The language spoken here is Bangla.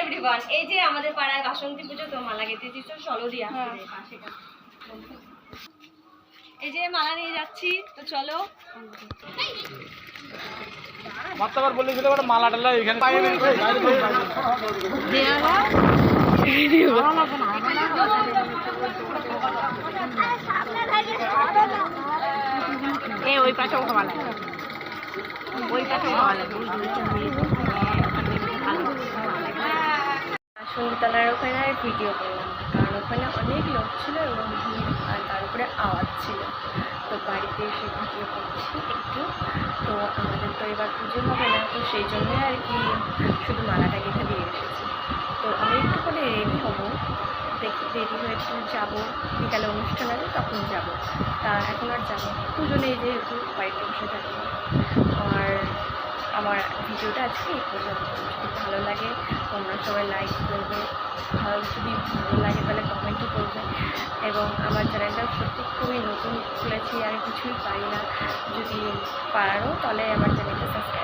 এভরিওয়ান, এই যে আমাদের পাড়ায় বাসন্তী পুজো, তো মালা গেঁথেছি, তো চলো দিয়া এই যে মালা নিয়ে যাচ্ছি, তো চলো। মাত্রাবার বলেছিল মালা টালা এখানে ওই পাশেও খাওয়া লাগে, ওই পাশেও খাওয়া লাগে। সঙ্গীতলার ওখানে ভিডিও করলাম, কারণ ওখানে অনেক লোক ছিল এবং ভিড়, আর তার উপরে আওয়াজ ছিল। তো বাড়িতে এসে ভিডিও করছি একটু। তো আমাদের তো এবার পুজো হবে না, তো সেই জন্যই আর কি শুধু মালাটা গেঁথে দিয়ে এসেছি। তো আমি একটু করে রেডি হবো, দেখি রেডি হয়ে একটু যাবো, বিকালে অনুষ্ঠান আছে তখন যাব। তা এখন আর যাবো, পুজো নেই যেহেতু, বাড়িতে বসে থাকবো। আর আমার ভিডিওটা আজকে এই পর্যন্ত। যদি ভালো লাগে তোমরা সবাই লাইক করবে, যদি ভালো লাগে তাহলে কমেন্টও করবে। এবং আমার চ্যানেলটা সত্যি খুবই নতুন খুলেছি, আমি কিছুই পারি না, যদি পারো তাহলে আমার চ্যানেলটা সাবস্ক্রাইব